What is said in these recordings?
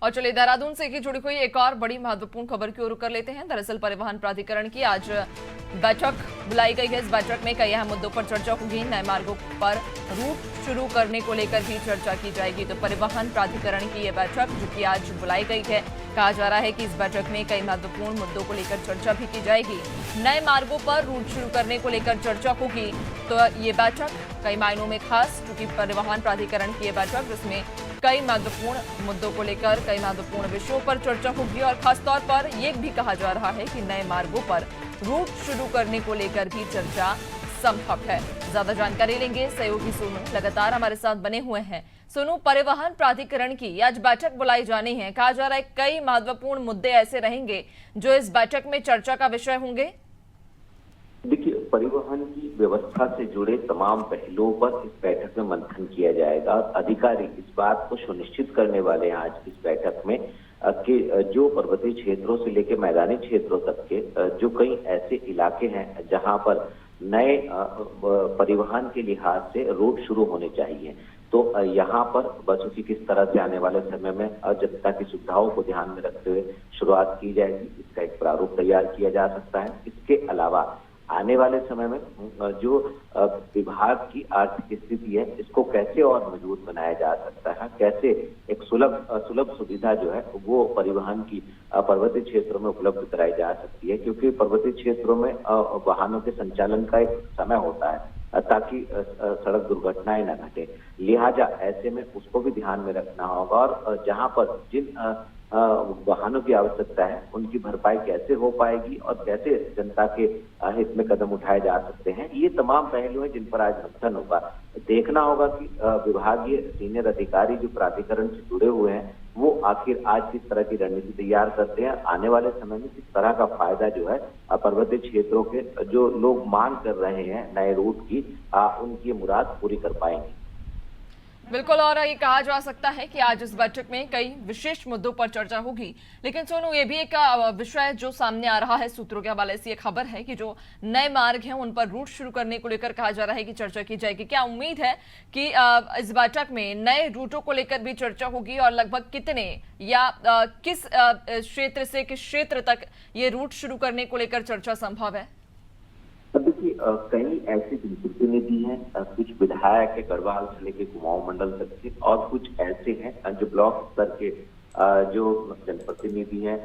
और चलिए देहरादून से ही जुड़ी हुई एक और बड़ी महत्वपूर्ण खबर की ओर कर लेते हैं। दरअसल परिवहन प्राधिकरण की आज बैठक बुलाई गई है। इस बैठक में कई अहम मुद्दों पर चर्चा होगी। नए मार्गों पर रूट शुरू करने को लेकर भी चर्चा की जाएगी। तो परिवहन प्राधिकरण की यह बैठक जो कि आज बुलाई गई है, कहा जा रहा है कि इस बैठक में कई महत्वपूर्ण मुद्दों को लेकर चर्चा भी की जाएगी। नए मार्गों पर रूट शुरू करने को लेकर चर्चा होगी। तो ये बैठक कई मायनों में खास, क्योंकि परिवहन प्राधिकरण की यह बैठक जिसमें कई महत्वपूर्ण मुद्दों को लेकर कई महत्वपूर्ण विषयों पर चर्चा होगी और खासतौर पर यह भी कहा जा रहा है कि नए मार्गों पर रूट शुरू करने को लेकर भी चर्चा संभव है। ज्यादा जानकारी लेंगे सहयोगी सोनू, लगातार हमारे साथ बने हुए हैं। सोनू, परिवहन प्राधिकरण की आज बैठक बुलाई जानी है, कहा जा रहा है कई महत्वपूर्ण मुद्दे ऐसे रहेंगे जो इस बैठक में चर्चा का विषय होंगे। देखिए, परिवहन की व्यवस्था से जुड़े तमाम पहलुओं पर इस बैठक में मंथन किया जाएगा। अधिकारी इस बात को सुनिश्चित करने वाले हैं आज इस बैठक में कि जो पर्वतीय क्षेत्रों से लेकर मैदानी क्षेत्रों तक के जो कई ऐसे इलाके हैं जहां पर नए परिवहन के लिहाज से रूट शुरू होने चाहिए, तो यहाँ पर बसों की किस तरह से आने वाले समय में जनता की सुविधाओं को ध्यान में रखते हुए शुरुआत की जाएगी। इसका एक प्रारूप तैयार किया जा सकता है। इसके अलावा आने वाले समय में जो विभाग की आर्थिक स्थिति है, इसको कैसे और मजबूत बनाया जा सकता है, कैसे एक सुलभ सुविधा जो है वो परिवहन की पर्वतीय क्षेत्रों में उपलब्ध कराई जा सकती है, क्योंकि पर्वतीय क्षेत्रों में वाहनों के संचालन का एक समय होता है ताकि सड़क दुर्घटनाएं न घटे। लिहाजा ऐसे में उसको भी ध्यान में रखना होगा और जहां पर जिन वाहनों की आवश्यकता है उनकी भरपाई कैसे हो पाएगी और कैसे जनता के हित में कदम उठाए जा सकते हैं, ये तमाम पहलू हैं जिन पर आज मंथन होगा। देखना होगा कि विभागीय सीनियर अधिकारी जो प्राधिकरण से जुड़े हुए हैं वो आखिर आज किस तरह की रणनीति तैयार करते हैं, आने वाले समय में किस तरह का फायदा जो है पर्वतीय क्षेत्रों के जो लोग मांग कर रहे हैं नए रूट की, उनकी मुराद पूरी कर पाएंगे। बिल्कुल, और ये कहा जा सकता है कि आज इस बैठक में कई विशेष मुद्दों पर चर्चा होगी। लेकिन सोनू, ये भी एक विषय जो सामने आ रहा है सूत्रों के हवाले से, ये खबर है कि जो नए मार्ग हैं उन पर रूट शुरू करने को लेकर कहा जा रहा है कि चर्चा की जाएगी। क्या उम्मीद है कि इस बैठक में नए रूटों को लेकर भी चर्चा होगी और लगभग कितने या किस क्षेत्र से किस क्षेत्र तक ये रूट शुरू करने को लेकर चर्चा संभव है? देखिए, कई ऐसे जनप्रतिनिधि हैं, कुछ विधायक है गढ़वाल से लेके कुमाऊं मंडल तक के, और कुछ ऐसे हैं जो ब्लॉक स्तर के जो जनप्रतिनिधि हैं,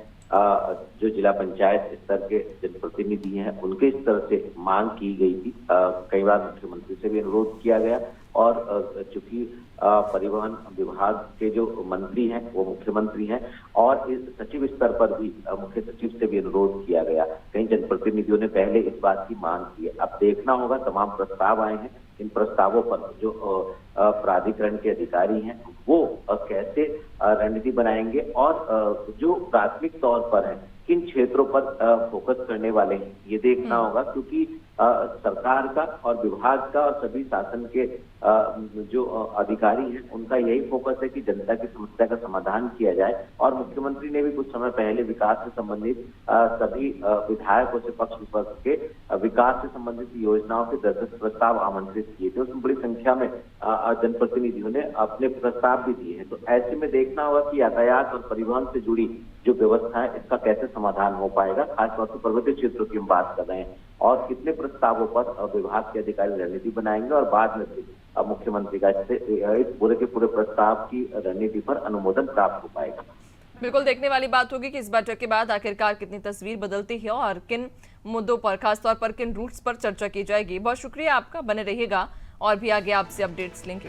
जो जिला पंचायत स्तर के जनप्रतिनिधि हैं, उनके स्तर से मांग की गई थी। कई बार मुख्यमंत्री से भी अनुरोध किया गया और चूंकि परिवहन विभाग के जो मंत्री हैं वो मुख्यमंत्री हैं और इस सचिव स्तर पर भी मुख्य सचिव से भी अनुरोध किया गया। कई जनप्रतिनिधियों ने पहले इस बात की मांग की है। अब देखना होगा, तमाम प्रस्ताव आए हैं, इन प्रस्तावों पर जो प्राधिकरण के अधिकारी हैं वो कैसे रणनीति बनाएंगे और जो प्राथमिक तौर पर है किन क्षेत्रों पर फोकस करने वाले हैं, ये देखना होगा, क्योंकि सरकार का और विभाग का और सभी शासन के जो अधिकारी हैं उनका यही फोकस है कि जनता की समस्या का समाधान किया जाए। और मुख्यमंत्री ने भी कुछ समय पहले विकास से संबंधित सभी विधायकों से पक्ष विपक्ष के विकास से संबंधित योजनाओं के 10 प्रस्ताव आमंत्रित किए थे। उसमें बड़ी संख्या में जनप्रतिनिधियों ने अपने प्रस्ताव भी दिए हैं। तो ऐसे में देखना होगा कि यातायात और परिवहन से जुड़ी जो व्यवस्था है इसका कैसे समाधान हो पाएगा। खासतौर से पर्वतीय क्षेत्रों की हम बात कर रहे हैं और कितने प्रस्तावों पर विभाग के अधिकारी रणनीति बनाएंगे और बाद में मुख्यमंत्री का इस पूरे के पूरे प्रस्ताव की रणनीति पर अनुमोदन प्राप्त हो पाएगा। बिल्कुल, देखने वाली बात होगी कि इस बैठक के बाद आखिरकार कितनी तस्वीर बदलती है और किन मुद्दों पर, खासतौर पर किन रूट्स पर चर्चा की जाएगी। बहुत शुक्रिया आपका, बने रहिएगा और भी आगे आपसे अपडेट्स लेंगे।